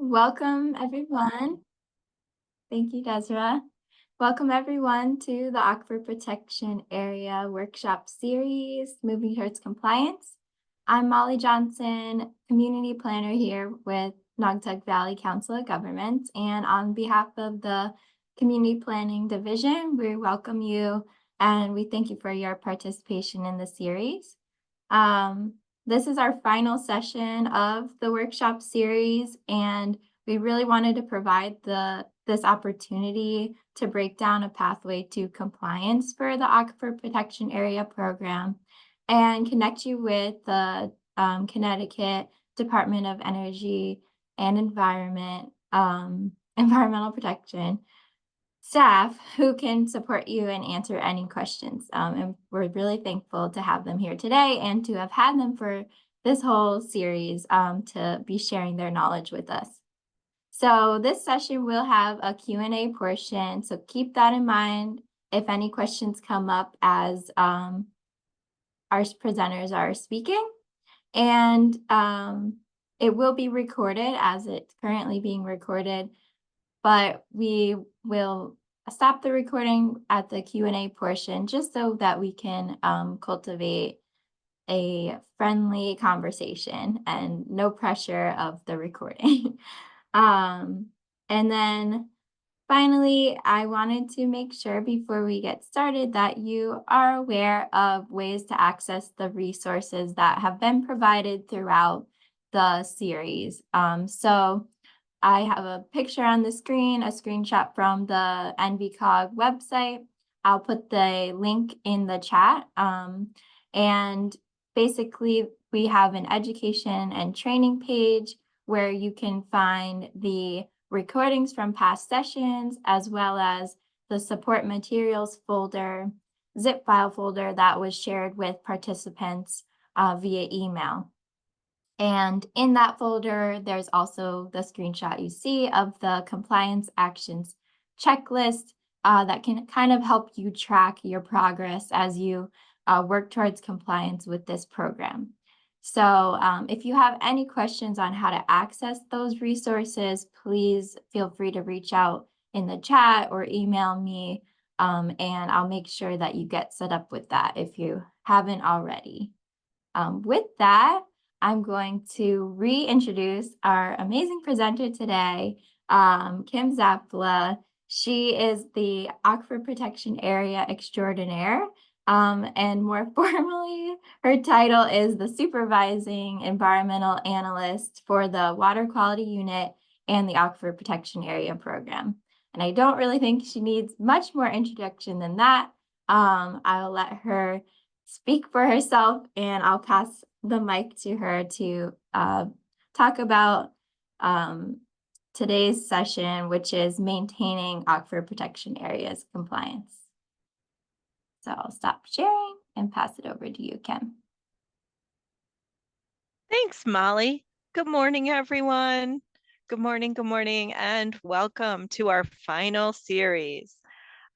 Welcome, everyone. Thank you, Desra. Welcome, everyone, to the Aquifer Protection Area Workshop Series, Moving Towards Compliance. I'm Molly Johnson, Community Planner here with Naugatuck+Valley Council of Governments. And on behalf of the Community Planning Division, we welcome you and we thank you for your participation in the series. This is our final session of the workshop series, and we really wanted to provide this opportunity to break down a pathway to compliance for the Aquifer Protection Area program and connect you with the Connecticut Department of Energy and Environmental Protection staff who can support you and answer any questions. And we're really thankful to have them here today and to have had them for this whole series to be sharing their knowledge with us. So this session will have a Q&A portion, so keep that in mind if any questions come up as our presenters are speaking. And it will be recorded as it's currently being recorded, but we will stop the recording at the Q&A portion just so that we can cultivate a friendly conversation and no pressure of the recording. And then finally, I wanted to make sure before we get started that you are aware of ways to access the resources that have been provided throughout the series. So I have a picture on the screen, a screenshot from the NVCOG website. I'll put the link in the chat. And basically, we have an education and training page where you can find the recordings from past sessions, as well as the support materials folder, zip file folder that was shared with participants via email. And in that folder, there's also the screenshot you see of the compliance actions checklist that can kind of help you track your progress as you work towards compliance with this program. So if you have any questions on how to access those resources, please feel free to reach out in the chat or email me, and I'll make sure that you get set up with that if you haven't already. With that, I'm going to reintroduce our amazing presenter today, Kim Zapla. She is the Aquifer Protection Area Extraordinaire, and more formally, her title is the Supervising Environmental Analyst for the Water Quality Unit and the Aquifer Protection Area Program. And I don't really think she needs much more introduction than that. I'll let her speak for herself, and I'll pass the mic to her to talk about today's session, which is maintaining aquifer protection areas compliance. So I'll stop sharing and pass it over to you, Kim. Thanks, Molly. Good morning, everyone. Good morning, and welcome to our final series.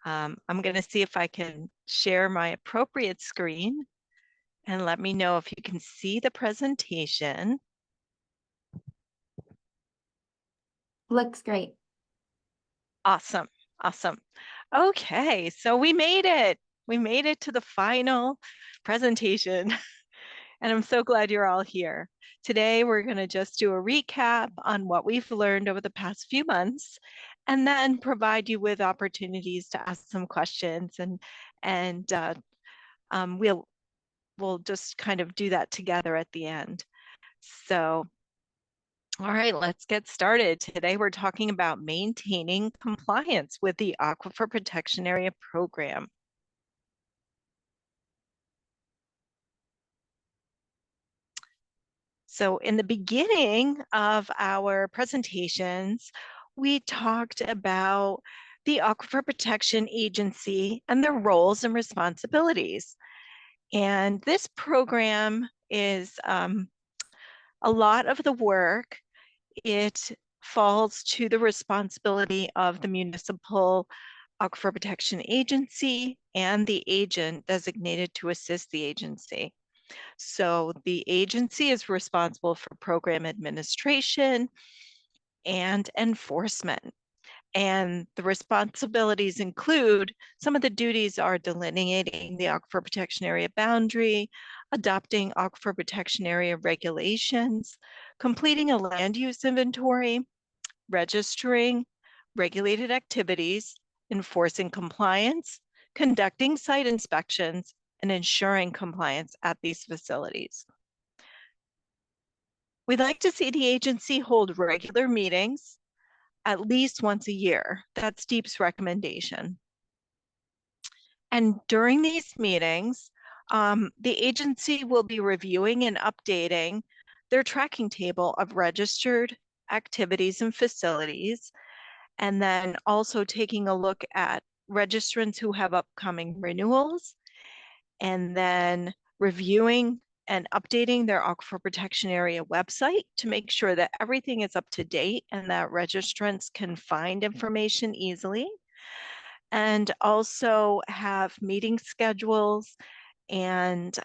I'm going to see if I can share my appropriate screen and let me know if you can see the presentation. Looks great. Awesome. Okay, so we made it. We made it to the final presentation. And I'm so glad you're all here. Today, we're going to just do a recap on what we've learned over the past few months, and then provide you with opportunities to ask some questions. And we'll just kind of do that together at the end. So, all right, let's get started. Today, we're talking about maintaining compliance with the Aquifer Protection Area program. So in the beginning of our presentations, we talked about the Aquifer Protection Agency and their roles and responsibilities. And this program is a lot of the work. It falls to the responsibility of the Municipal Aquifer Protection Agency and the agent designated to assist the agency. So the agency is responsible for program administration and enforcement. And the responsibilities include some of the duties are delineating the Aquifer Protection Area boundary, adopting Aquifer Protection Area regulations, completing a land use inventory, registering regulated activities, enforcing compliance, conducting site inspections, and ensuring compliance at these facilities. We'd like to see the agency hold regular meetings at least once a year. That's DEEP's recommendation. And during these meetings, the agency will be reviewing and updating their tracking table of registered activities and facilities, and then also taking a look at registrants who have upcoming renewals, and then reviewing and updating their Aquifer Protection Area website to make sure that everything is up to date and that registrants can find information easily. And also have meeting schedules and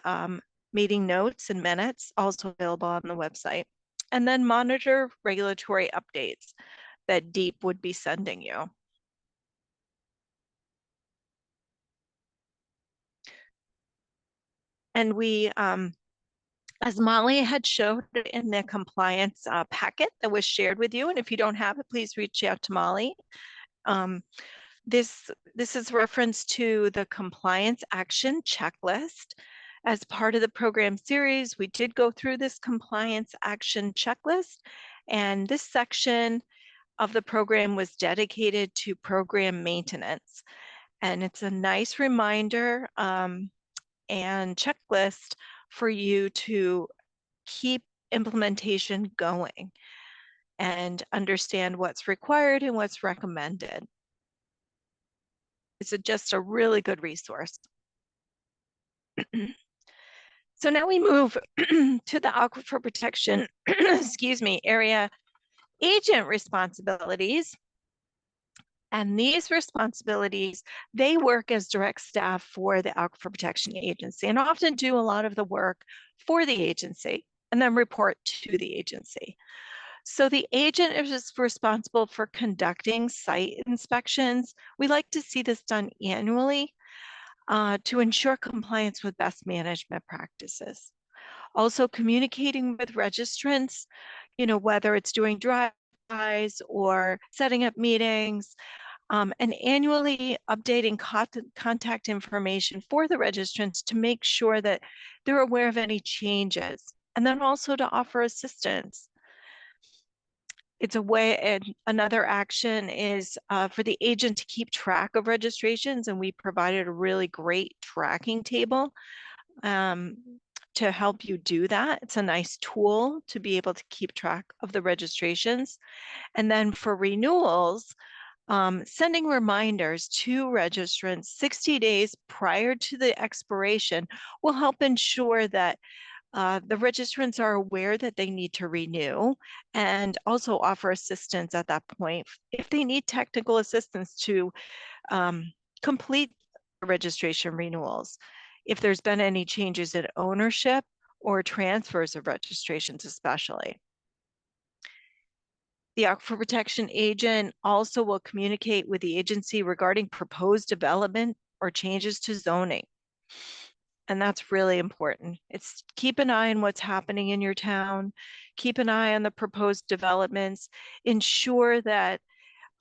meeting notes and minutes also available on the website. And then monitor regulatory updates that DEEP would be sending you. And we, as Molly had showed in the compliance packet that was shared with you, and if you don't have it, please reach out to Molly. This is reference to the compliance action checklist. As part of the program series, we did go through this compliance action checklist, and this section of the program was dedicated to program maintenance. And it's a nice reminder and checklist for you to keep implementation going and understand what's required and what's recommended. It's just a really good resource. So now we move to the Aquifer Protection, excuse me, area agent responsibilities. And these responsibilities, they work as direct staff for the Aquifer Protection Agency and often do a lot of the work for the agency and then report to the agency. So the agent is responsible for conducting site inspections. We like to see this done annually to ensure compliance with best management practices. Also communicating with registrants, whether it's doing drive-bys or setting up meetings, and annually updating contact information for the registrants to make sure that they're aware of any changes, and then also to offer assistance. It's a way, and another action is for the agent to keep track of registrations, and we provided a really great tracking table to help you do that. It's a nice tool to be able to keep track of the registrations. And then for renewals, sending reminders to registrants 60 days prior to the expiration will help ensure that the registrants are aware that they need to renew and also offer assistance at that point if they need technical assistance to complete registration renewals, if there's been any changes in ownership or transfers of registrations especially. The Aquifer Protection Agent also will communicate with the agency regarding proposed development or changes to zoning. And that's really important. It's keep an eye on what's happening in your town, keep an eye on the proposed developments, ensure that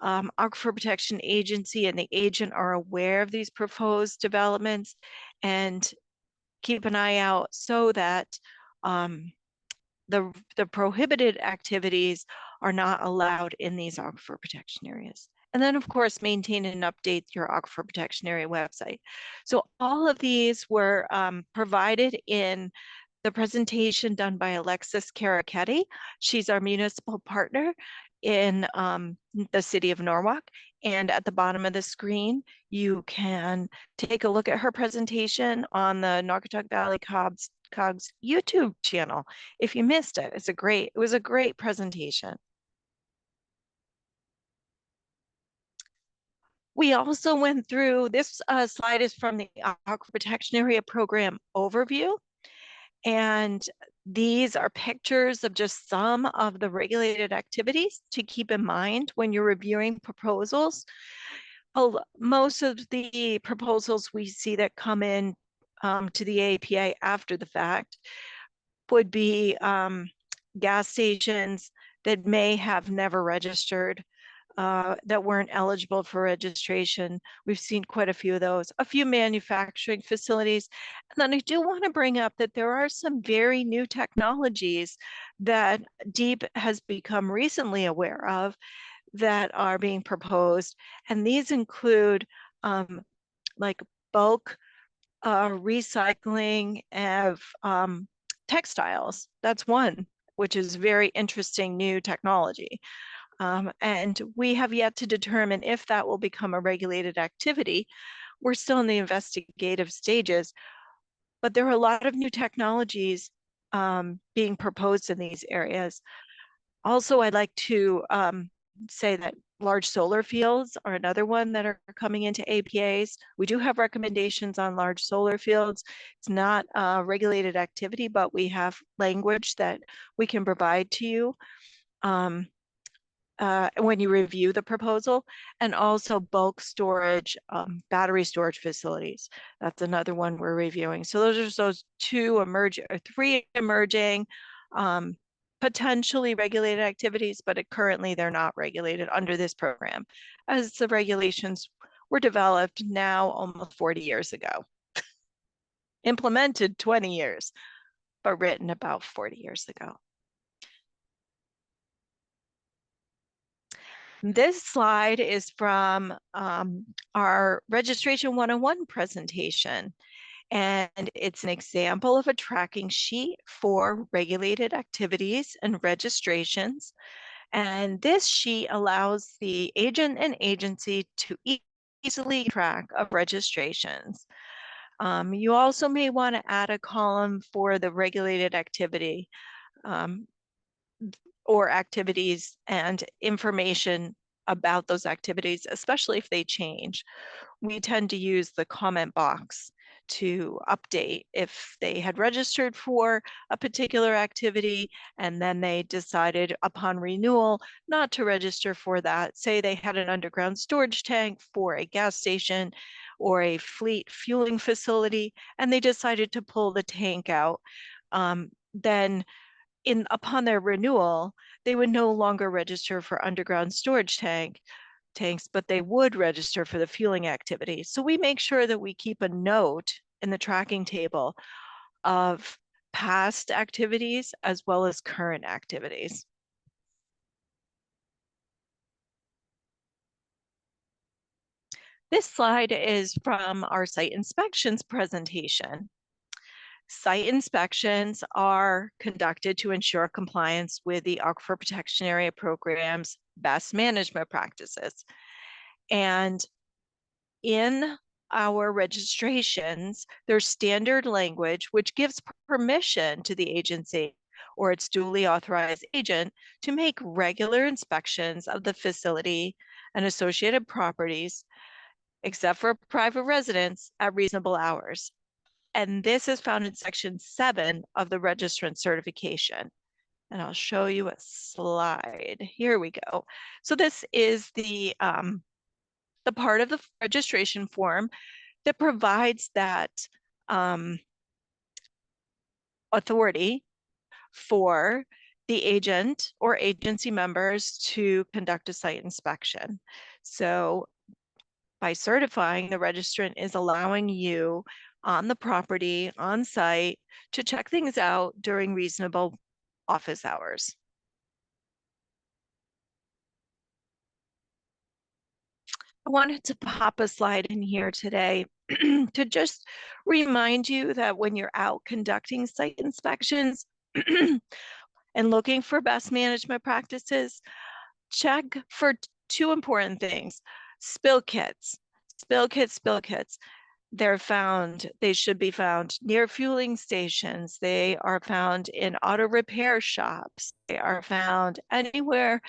Aquifer Protection Agency and the agent are aware of these proposed developments, and keep an eye out so that the prohibited activities are not allowed in these aquifer protection areas. And then, of course, maintain and update your Aquifer Protection Area website. So all of these were provided in the presentation done by Alexis Carachetti. She's our municipal partner in the city of Norwalk. And at the bottom of the screen, you can take a look at her presentation on the Naugatuck+Valley COGS YouTube channel. If you missed it, it was a great presentation. We also went through, this slide is from the Aquifer Protection Area Program overview. And These are pictures of just some of the regulated activities to keep in mind when you're reviewing proposals. Most of the proposals we see that come in to the APA after the fact would be gas stations that may have never registered, that weren't eligible for registration. We've seen quite a few of those, a few manufacturing facilities. And then I do want to bring up that there are some very new technologies that DEEP has become recently aware of that are being proposed. And these include like bulk recycling of textiles. That's one, which is very interesting new technology. And we have yet to determine if that will become a regulated activity. We're still in the investigative stages, but there are a lot of new technologies being proposed in these areas. Also, I'd like to say that large solar fields are another one that are coming into APAs. We do have recommendations on large solar fields. It's not a regulated activity, but we have language that we can provide to you when you review the proposal, and also bulk storage, battery storage facilities. That's another one we're reviewing. So those are those three emerging potentially regulated activities, but currently they're not regulated under this program, as the regulations were developed now almost 40 years ago. Implemented 20 years, but written about 40 years ago. This slide is from our Registration 101 presentation, and it's an example of a tracking sheet for regulated activities and registrations. And this sheet allows the agent and agency to easily track of registrations. You also may want to add a column for the regulated activity or activities and information about those activities, especially if they change. We tend to use the comment box to update if they had registered for a particular activity and then they decided upon renewal not to register for that. Say they had an underground storage tank for a gas station or a fleet fueling facility and they decided to pull the tank out. Then upon their renewal, they would no longer register for underground storage tanks, but they would register for the fueling activity. So we make sure that we keep a note in the tracking table of past activities as well as current activities. This slide is from our site inspections presentation. Site inspections are conducted to ensure compliance with the Aquifer Protection Area Program's best management practices. And in our registrations, there's standard language which gives permission to the agency or its duly authorized agent to make regular inspections of the facility and associated properties, except for private residents, at reasonable hours. And this is found in section 7 of the registrant certification. And I'll show you a slide. Here we go. So this is the part of the registration form that provides that authority for the agent or agency members to conduct a site inspection. So by certifying, the registrant is allowing you on the property, on site, to check things out during reasonable office hours. I wanted to pop a slide in here today to just remind you that when you're out conducting site inspections and looking for best management practices, check for two important things. Spill kits. They should be found near fueling stations. They are found in auto repair shops. They are found anywhere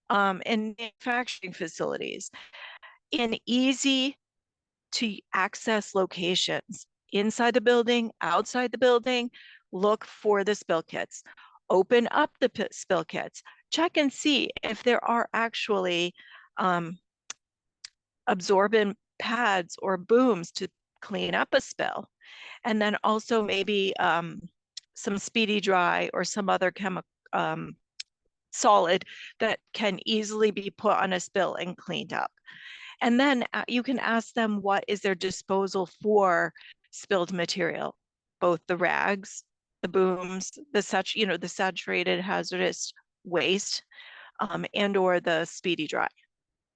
in manufacturing facilities, in easy to access locations, inside the building, outside the building. look for the spill kits, open up the spill kits, check and see if there are actually absorbent pads or booms to clean up a spill. And then also maybe some speedy dry or some other chemical solid that can easily be put on a spill and cleaned up. And then you can ask them what is their disposal for spilled material, both the rags, the booms, the saturated hazardous waste, and or the speedy dry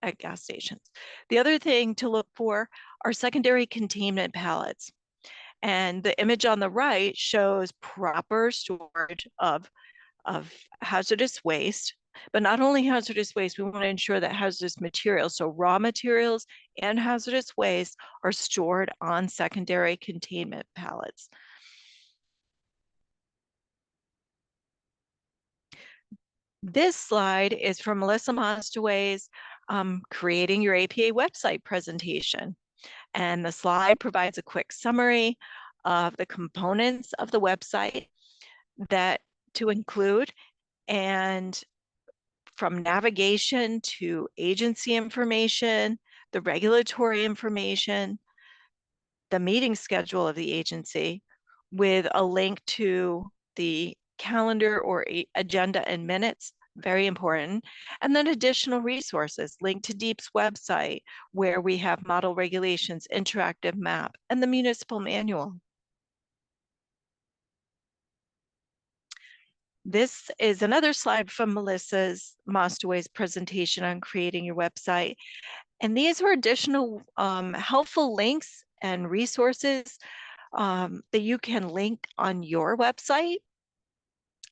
at gas stations. The other thing to look for are secondary containment pallets. And the image on the right shows proper storage of hazardous waste, but not only hazardous waste, we want to ensure that hazardous materials, so raw materials and hazardous waste, are stored on secondary containment pallets. This slide is from Melissa Mostaway's Creating Your APA Website presentation. And the slide provides a quick summary of the components of the website that to include, and from navigation to agency information, the regulatory information, the meeting schedule of the agency, with a link to the calendar or agenda and minutes, very important, and then additional resources linked to DEEP's website, where we have model regulations, interactive map, and the municipal manual. This is another slide from Melissa's Mostaway's presentation on creating your website. And these were additional helpful links and resources that you can link on your website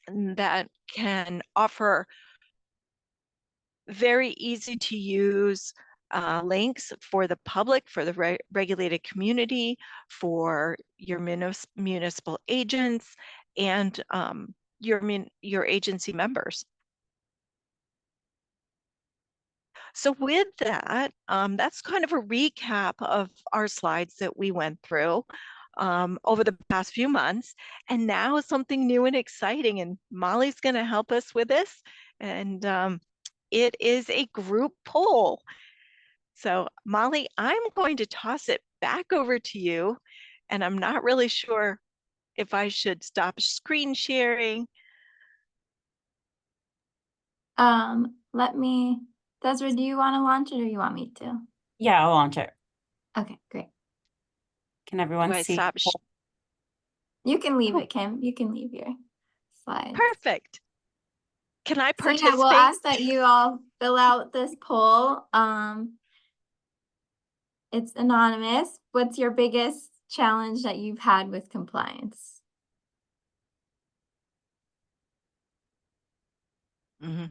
that can offer very easy to use links for the public, for the regulated community, for your municipal agents, and your agency members. So with that, that's kind of a recap of our slides that we went through over the past few months. And now something new and exciting, and Molly's going to help us with this. And it is a group poll. So Molly, I'm going to toss it back over to you. And I'm not really sure if I should stop screen sharing. Desiree, do you want to launch it or you want me to? Yeah, I'll launch it. Okay, great. Can everyone Do I see? stop? You can leave it, Kim. You can leave your slides. Perfect. Can I So participate? yeah, we'll ask that you all fill out this poll. It's anonymous. What's your biggest challenge that you've had with compliance? Mm-hmm.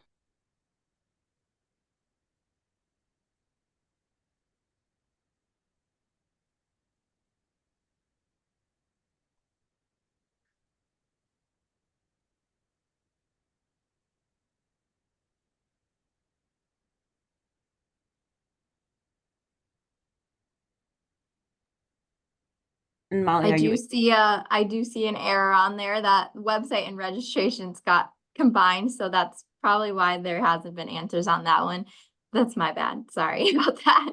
And Molly, I do see an error on there that website and registrations got combined, so that's probably why there hasn't been answers on that one. That's my bad. Sorry about that.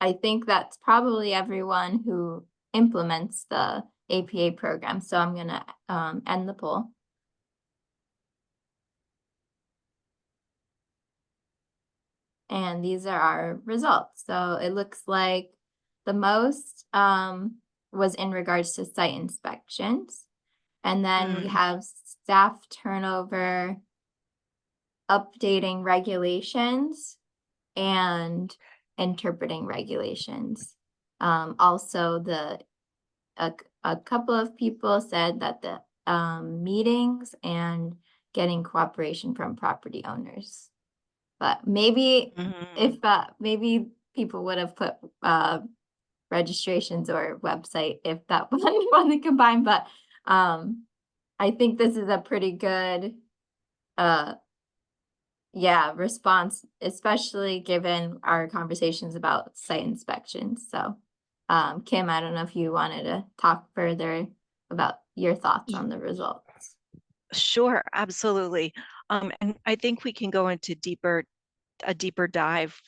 I think that's probably everyone who implements the APA program. So I'm gonna end the poll. And these are our results. So it looks like the most was in regards to site inspections. And then we have staff turnover, updating regulations, and interpreting regulations. Also, a couple of people said that the meetings and getting cooperation from property owners. But maybe if maybe people would have put registrations or website if that wasn't combined. But I think this is a pretty good yeah, response, especially given our conversations about site inspections. So, Kim, I don't know if you wanted to talk further about your thoughts on the results. Sure, absolutely. And I think we can go into a deeper dive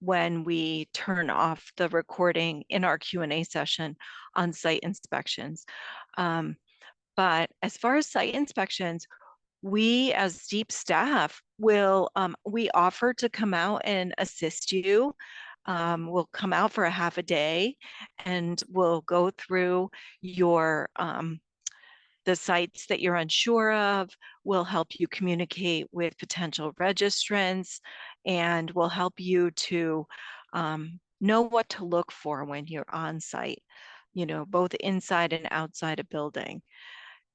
when we turn off the recording in our Q&A session on site inspections. But as far as site inspections, we as DEEP staff will, we offer to come out and assist you. We'll come out for a half a day and we'll go through your the sites that you're unsure of. We'll help you communicate with potential registrants, and we'll help you to know what to look for when you're on site, you know, both inside and outside a building.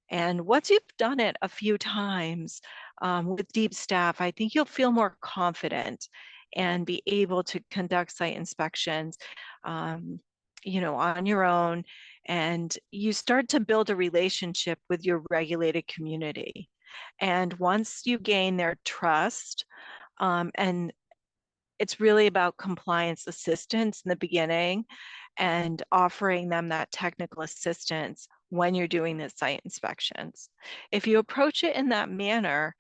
And once you've done it a few times with DEEP staff, I think you'll feel more confident and be able to conduct site inspections, you know, on your own. And you start to build a relationship with your regulated community. And once you gain their trust, and it's really about compliance assistance in the beginning and offering them that technical assistance when you're doing the site inspections. If you approach it in that manner,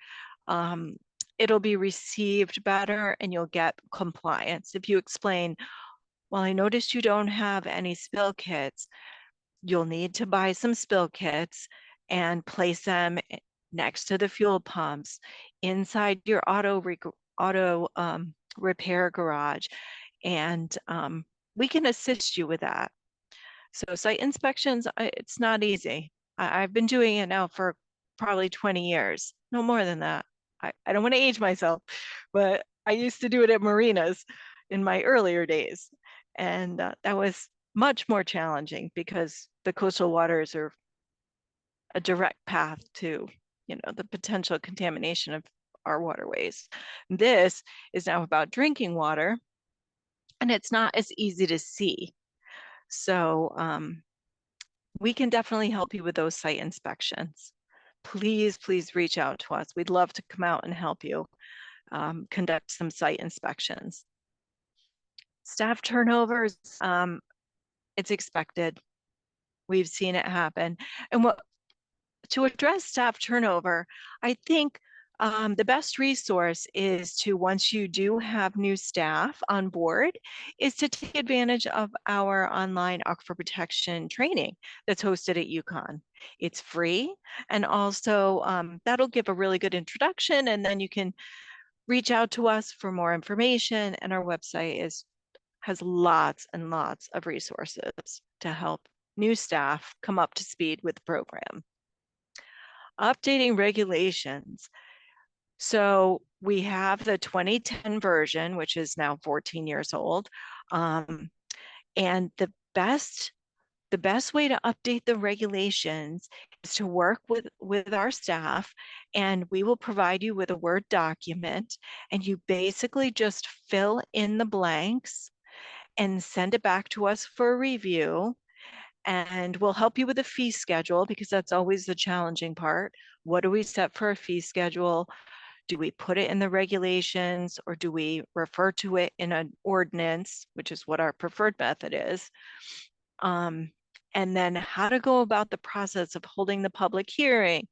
it'll be received better and you'll get compliance. If you explain, well, I noticed you don't have any spill kits, you'll need to buy some spill kits and place them next to the fuel pumps inside your auto repair garage, and we can assist you with that. So site inspections, it's not easy. I've been doing it now for probably 20 years, no more than that. I don't want to age myself, but I used to do it at marinas in my earlier days. And that was much more challenging because the coastal waters are a direct path to, you know, the potential contamination of our waterways. This is now about drinking water, and it's not as easy to see. So we can definitely help you with those site inspections. Please, please reach out to us. We'd love to come out and help you conduct some site inspections. Staff turnovers, it's expected. We've seen it happen. And to address staff turnover, I think the best resource is to, once you do have new staff on board, is to take advantage of our online aquifer protection training that's hosted at UConn. It's free, and also that'll give a really good introduction, and then you can reach out to us for more information, and our website has lots and lots of resources to help new staff come up to speed with the program. Updating regulations. So we have the 2010 version, which is now 14 years old. And the best way to update the regulations is to work with our staff, and we will provide you with a Word document, and you basically just fill in the blanks and send it back to us for a review. And we'll help you with a fee schedule, because that's always the challenging part. What do we set for a fee schedule? Do we put it in the regulations, or do we refer to it in an ordinance, which is what our preferred method is? And then how to go about the process of holding the public hearing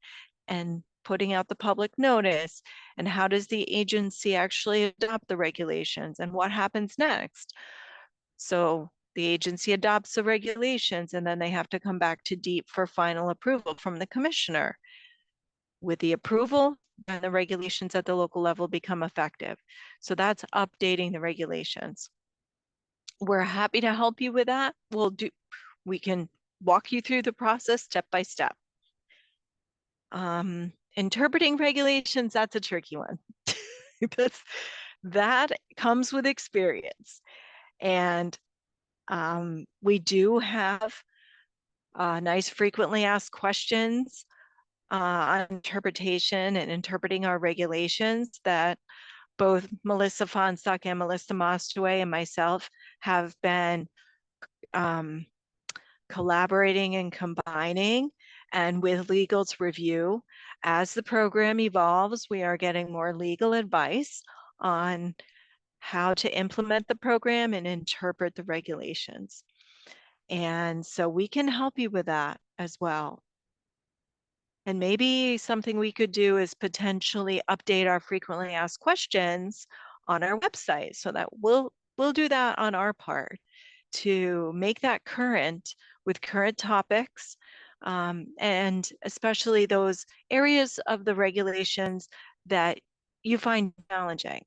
and putting out the public notice, and how does the agency actually adopt the regulations, and what happens next? So the agency adopts the regulations, and then they have to come back to DEEP for final approval from the commissioner. With the approval, then the regulations at the local level become effective. So that's updating the regulations. We're happy to help you with that. We can walk you through the process step by step. Interpreting regulations, that's a tricky one. That comes with experience. And we do have nice frequently asked questions on interpretation and interpreting our regulations that both Melissa Fonstock and Melissa Mostaway and myself have been collaborating and combining. And with legal's review, as the program evolves, we are getting more legal advice on how to implement the program and interpret the regulations. And so we can help you with that as well. And maybe something we could do is potentially update our frequently asked questions on our website, so that we'll do that on our part to make that current with current topics, and especially those areas of the regulations that you find challenging.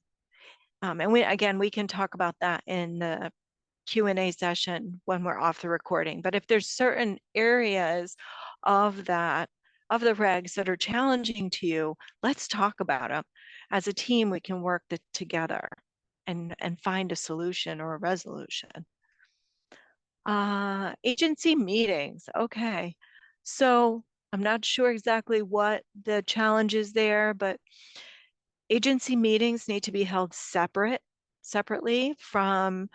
And we can talk about that in the Q&A session when we're off the recording. But if there's certain areas of the regs that are challenging to you, let's talk about them. As a team, we can work together and find a solution or a resolution. Agency meetings. Okay. So I'm not sure exactly what the challenge is there, but agency meetings need to be held separately from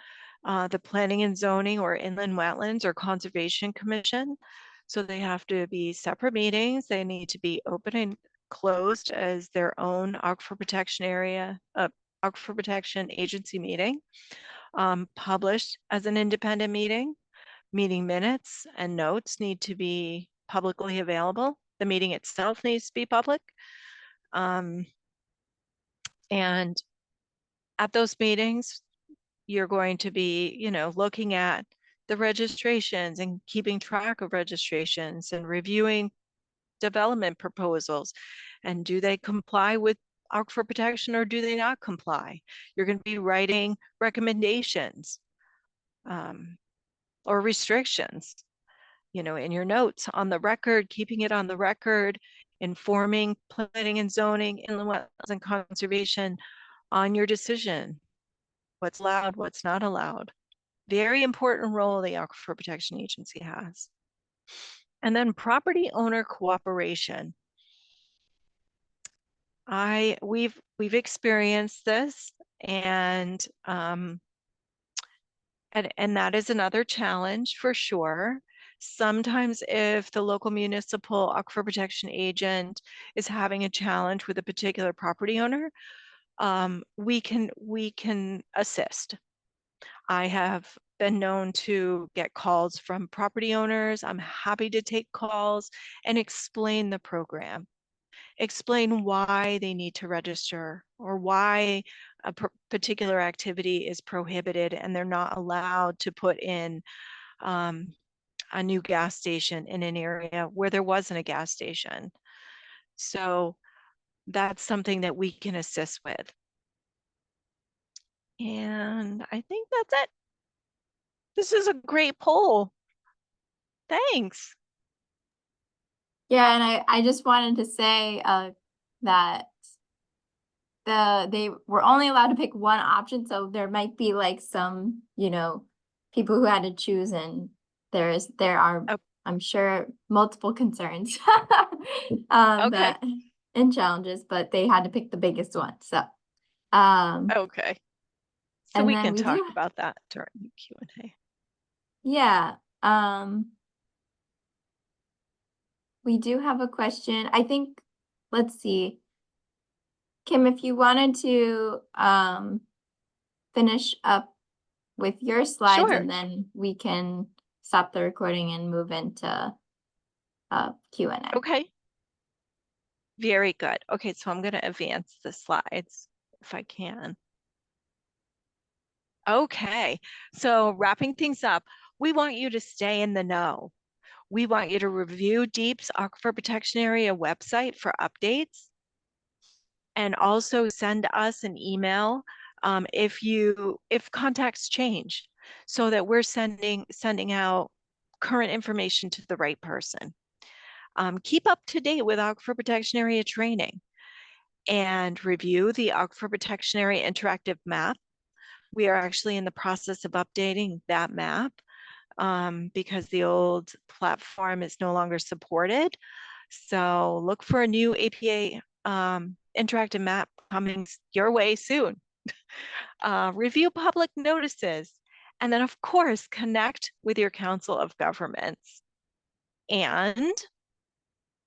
the Planning and Zoning or Inland Wetlands or Conservation Commission. So they have to be separate meetings. They need to be open and closed as their own aquifer protection aquifer protection agency meeting, published as an independent meeting. Meeting minutes and notes need to be publicly available. The meeting itself needs to be public. And at those meetings, you're going to be, looking at the registrations and keeping track of registrations and reviewing development proposals. And do they comply with aquifer protection or do they not comply? You're going to be writing recommendations or restrictions, in your notes on the record, keeping it on the record, informing planning and zoning, inland wetlands and conservation on your decision. What's allowed, what's not allowed. Very important role the Aquifer Protection Agency has. And then property owner cooperation. We've experienced this, and that is another challenge for sure. Sometimes if the local municipal aquifer protection agent is having a challenge with a particular property owner, we can assist. I have been known to get calls from property owners. I'm happy to take calls and explain the program, explain why they need to register or why a particular activity is prohibited and they're not allowed to put in a new gas station in an area where there wasn't a gas station. So that's something that we can assist with. And I think that's it. This is a great poll. Thanks. Yeah, and I just wanted to say that they were only allowed to pick one option, so there might be like some, people who had to choose, and there are I'm sure multiple concerns Okay. and challenges, but they had to pick the biggest one. So okay. So and we then can we talk do, about that during the Q&A. yeah. We do have a question. I think, let's see. Kim, if you wanted to finish up with your slides, Sure. and then we can stop the recording and move into Q&A. Okay. Very good. Okay, so I'm going to advance the slides if I can. Okay, so wrapping things up, we want you to stay in the know. We want you to review DEEP's Aquifer Protection Area website for updates, and also send us an email if contacts change, so that we're sending out current information to the right person. Keep up to date with Aquifer Protection Area training and review the Aquifer Protection Area interactive map. We are actually in the process of updating that map because the old platform is no longer supported. So look for a new APA interactive map coming your way soon. Review public notices, and then of course, connect with your Council of Governments. And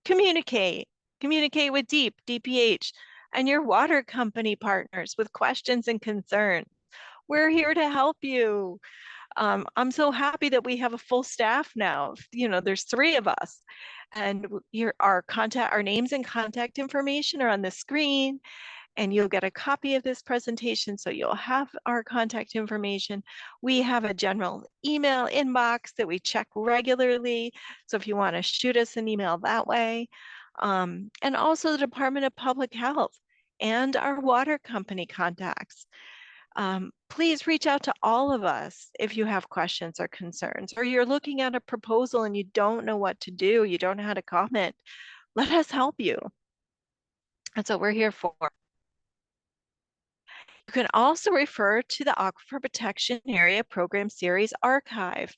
Communicate with DPH, and your water company partners with questions and concerns. We're here to help you. I'm so happy that we have a full staff now. There's 3 of us, and our names and contact information are on the screen, and you'll get a copy of this presentation, so you'll have our contact information. We have a general email inbox that we check regularly, so if you want to shoot us an email that way. And also the Department of Public Health and our water company contacts. Please reach out to all of us if you have questions or concerns, or you're looking at a proposal and you don't know what to do, you don't know how to comment. Let us help you. That's what we're here for. You can also refer to the Aquifer Protection Area Program Series archive.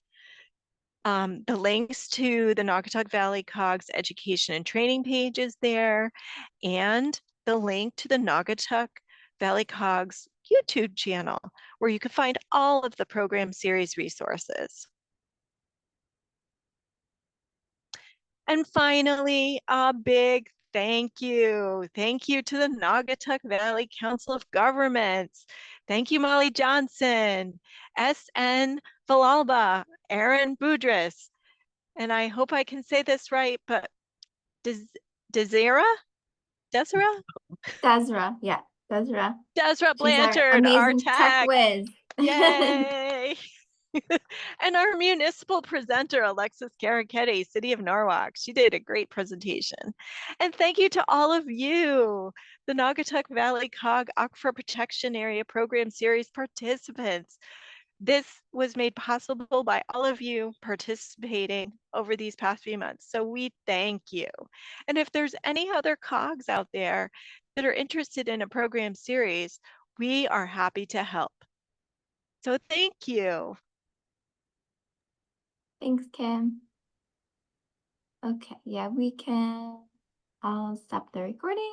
The links to the Naugatuck+Valley COGS education and training pages there, and the link to the Naugatuck+Valley COGS YouTube channel, where you can find all of the program series resources. And finally, a big thank you. Thank you to the Naugatuck+Valley Council of Governments. Thank you, Molly Johnson, S.N. Villalba, Aaron Boudris, and I hope I can say this right, but Desira? Desra, yeah, Desra. Desra She's our Blanchard, our amazing tech tech. whiz. Yay! And our municipal presenter, Alexis Carachetti, City of Norwalk. She did a great presentation. And thank you to all of you, the Naugatuck+Valley COG Aquifer Protection Area Program Series participants. This was made possible by all of you participating over these past few months. So we thank you. And if there's any other COGs out there that are interested in a program series, we are happy to help. So thank you. Thanks, Kim. Okay, yeah, I'll stop the recording.